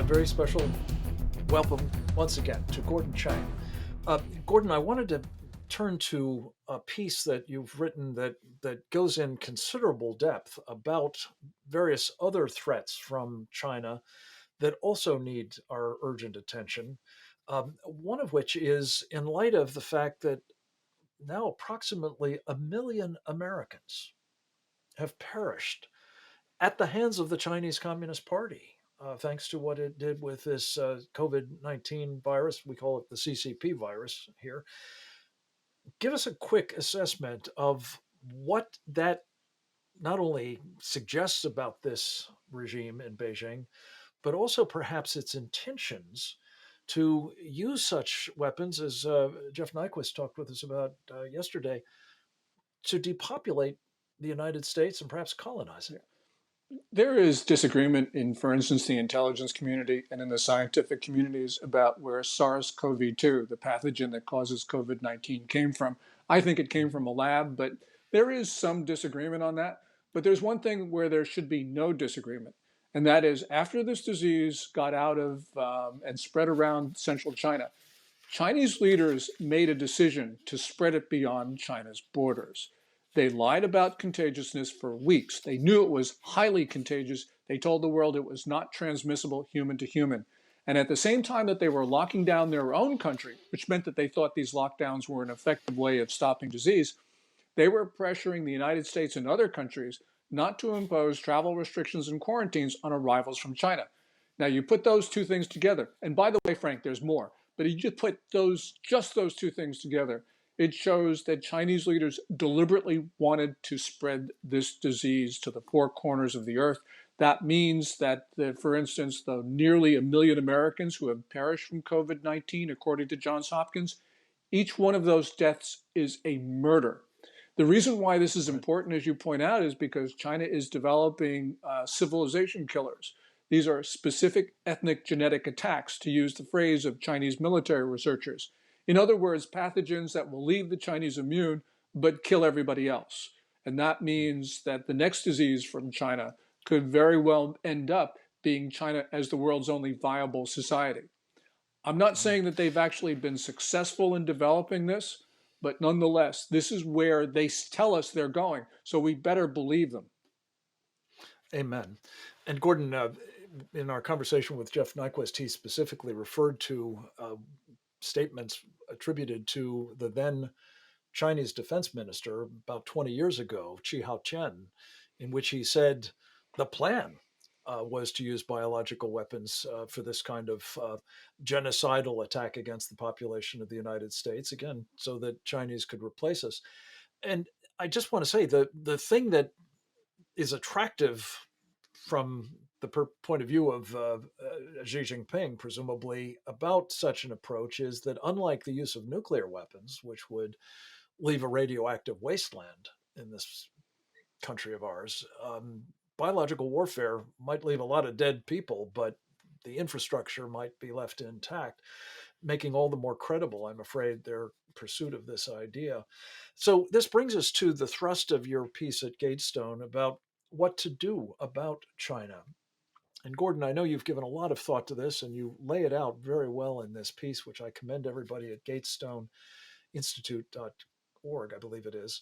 very special welcome once again to Gordon Chang. Gordon, I wanted to turn to a piece that you've written that goes in considerable depth about various other threats from China that also need our urgent attention. One of which is in light of the fact that now approximately 1 million Americans have perished at the hands of the Chinese Communist Party, thanks to what it did with this COVID 19 virus. We call it the CCP virus here. Give us a quick assessment of what that not only suggests about this regime in Beijing, but also perhaps its intentions to use such weapons, as Jeff Nyquist talked with us about yesterday, to depopulate the United States and perhaps colonize it. There is disagreement in, for instance, the intelligence community and in the scientific communities about where SARS-CoV-2, the pathogen that causes COVID-19, came from. I think it came from a lab, but there is some disagreement on that. But there's one thing where there should be no disagreement, and that is after this disease got out of and spread around central China, Chinese leaders made a decision to spread it beyond China's borders. They lied about contagiousness for weeks. They knew it was highly contagious. They told the world it was not transmissible human to human. And at the same time that they were locking down their own country, which meant that they thought these lockdowns were an effective way of stopping disease, they were pressuring the United States and other countries not to impose travel restrictions and quarantines on arrivals from China. Now, you put those two things together, and by the way, Frank, there's more, but you just put just those two things together, it shows that Chinese leaders deliberately wanted to spread this disease to the four corners of the earth. That means that, for instance, the nearly 1 million Americans who have perished from COVID-19, according to Johns Hopkins, each one of those deaths is a murder. The reason why this is important, as you point out, is because China is developing civilization killers. These are specific ethnic genetic attacks, to use the phrase of Chinese military researchers. In other words, pathogens that will leave the Chinese immune but kill everybody else. And that means that the next disease from China could very well end up being China as the world's only viable society. I'm not saying that they've actually been successful in developing this, but nonetheless, this is where they tell us they're going. So we better believe them. Amen. And Gordon, in our conversation with Jeff Nyquist, he specifically referred to statements attributed to the then Chinese defense minister about 20 years ago, Chi Hao-chen, in which he said the plan was to use biological weapons for this kind of genocidal attack against the population of the United States, again, so that Chinese could replace us. And I just want to say the thing that is attractive from the point of view of Xi Jinping, presumably, about such an approach is that unlike the use of nuclear weapons, which would leave a radioactive wasteland in this country of ours, biological warfare might leave a lot of dead people, but the infrastructure might be left intact, making all the more credible, I'm afraid, their pursuit of this idea. So this brings us to the thrust of your piece at Gatestone about what to do about China. And Gordon, I know you've given a lot of thought to this and you lay it out very well in this piece, which I commend everybody at gatestoneinstitute.org, I believe it is.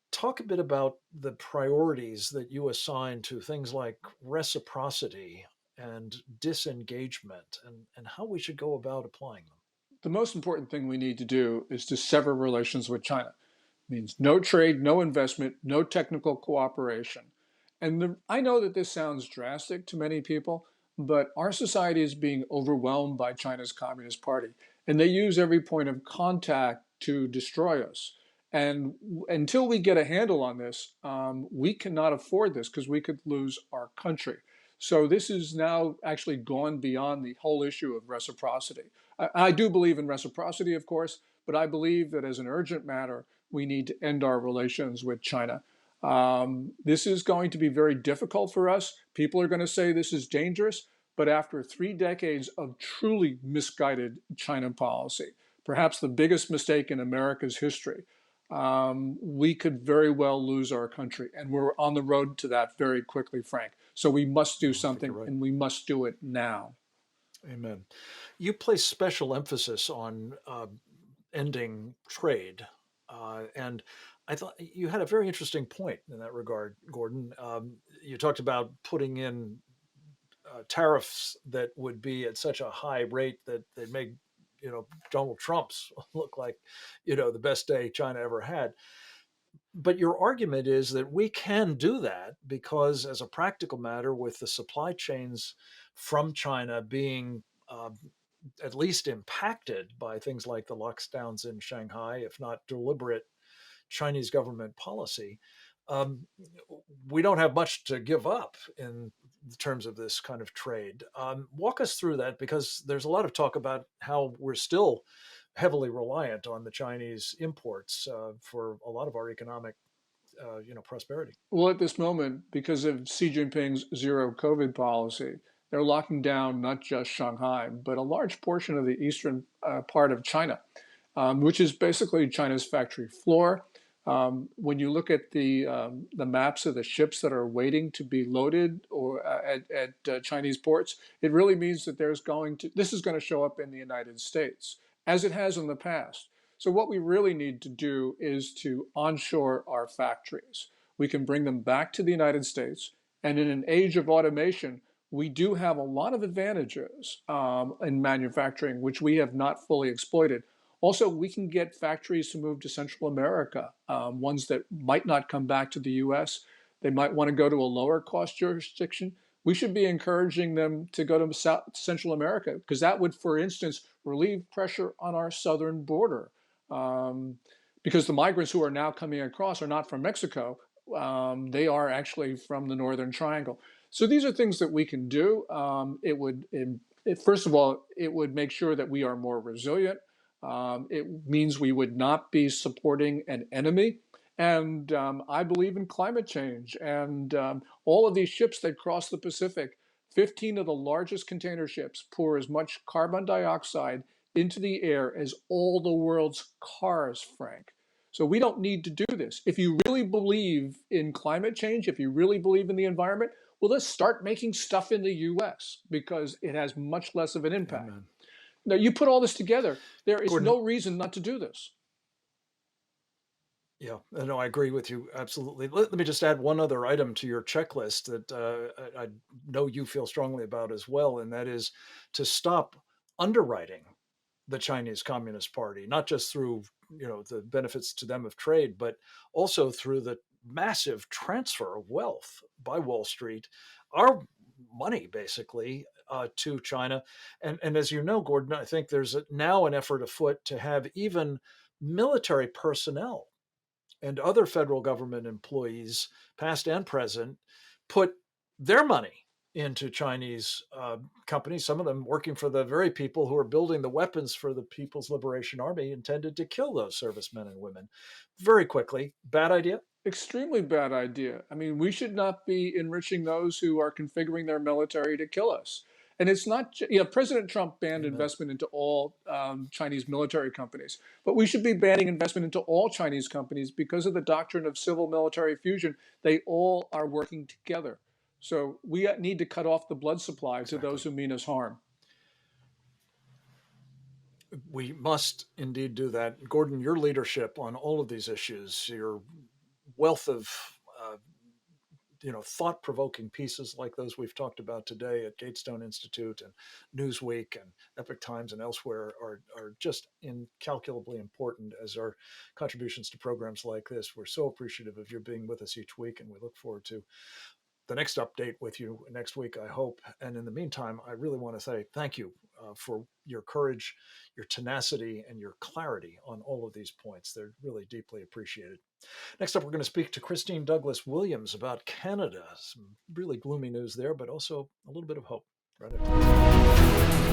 Talk a bit about the priorities that you assign to things like reciprocity and disengagement and how we should go about applying them. The most important thing we need to do is to sever relations with China. It means no trade, no investment, no technical cooperation. And I know that this sounds drastic to many people, but our society is being overwhelmed by China's Communist Party, and they use every point of contact to destroy us. And until we get a handle on this, we cannot afford this because we could lose our country. So this is now actually gone beyond the whole issue of reciprocity. I do believe in reciprocity, of course, but I believe that as an urgent matter, we need to end our relations with China. This is going to be very difficult for us. People are going to say this is dangerous, but after 3 decades of truly misguided China policy, perhaps the biggest mistake in America's history, we could very well lose our country. And we're on the road to that very quickly, Frank. So we must do something, right. and we must do it now. Amen. You place special emphasis on ending trade. And I thought you had a very interesting point in that regard, Gordon. You talked about putting in tariffs that would be at such a high rate that they'd make, Donald Trump's look like, the best day China ever had. But your argument is that we can do that because, as a practical matter, with the supply chains from China being at least impacted by things like the lockdowns in Shanghai, if not deliberate Chinese government policy, um, we don't have much to give up in terms of this kind of trade. Walk us through that, because there's a lot of talk about how we're still heavily reliant on the Chinese imports for a lot of our economic, prosperity. Well, at this moment, because of Xi Jinping's zero COVID policy, they're locking down not just Shanghai, but a large portion of the eastern part of China, which is basically China's factory floor. When you look at the maps of the ships that are waiting to be loaded or at Chinese ports, it really means that this is going to show up in the United States, as it has in the past. So what we really need to do is to onshore our factories. We can bring them back to the United States, and in an age of automation, we do have a lot of advantages in manufacturing, which we have not fully exploited. Also, we can get factories to move to Central America, ones that might not come back to the US. They might want to go to a lower cost jurisdiction. We should be encouraging them to go to Central America, because that would, for instance, relieve pressure on our southern border. Um, because the migrants who are now coming across are not from Mexico, they are actually from the Northern Triangle. So these are things that we can do. First of all, it would make sure that we are more resilient. It means we would not be supporting an enemy. And I believe in climate change. And all of these ships that cross the Pacific, 15 of the largest container ships pour as much carbon dioxide into the air as all the world's cars, Frank. So we don't need to do this. If you really believe in climate change, if you really believe in the environment, well, let's start making stuff in the US, because it has much less of an impact. Amen. Now, you put all this together, there is Gordon, no reason not to do this. yeah, no, I agree with you absolutely. Let me just add one other item to your checklist that I know you feel strongly about as well, and that is to stop underwriting the Chinese Communist Party, not just through the benefits to them of trade, but also through the massive transfer of wealth by Wall Street, our money basically, to China. And as you know, Gordon, I think there's now an effort afoot to have even military personnel and other federal government employees, past and present, put their money into Chinese companies, some of them working for the very people who are building the weapons for the People's Liberation Army intended to kill those servicemen and women. Very quickly, bad idea? Extremely bad idea. I mean, we should not be enriching those who are configuring their military to kill us. And it's not, President Trump banned Amen. investment into all Chinese military companies, but we should be banning investment into all Chinese companies because of the doctrine of civil military fusion. They all are working together. So we need to cut off the blood supply to those Exactly. who mean us harm. We must indeed do that. Gordon, your leadership on all of these issues, your wealth of uh, thought-provoking pieces like those we've talked about today at Gatestone Institute and Newsweek and Epoch Times and elsewhere are just incalculably important as our contributions to programs like this. We're so appreciative of your being with us each week, and we look forward to the next update with you next week, I hope. And in the meantime, I really want to say thank you for your courage, your tenacity, and your clarity on all of these points. They're really deeply appreciated. Next up, we're going to speak to Christine Douglas Williams about Canada. Some really gloomy news there, but also a little bit of hope. Right after this.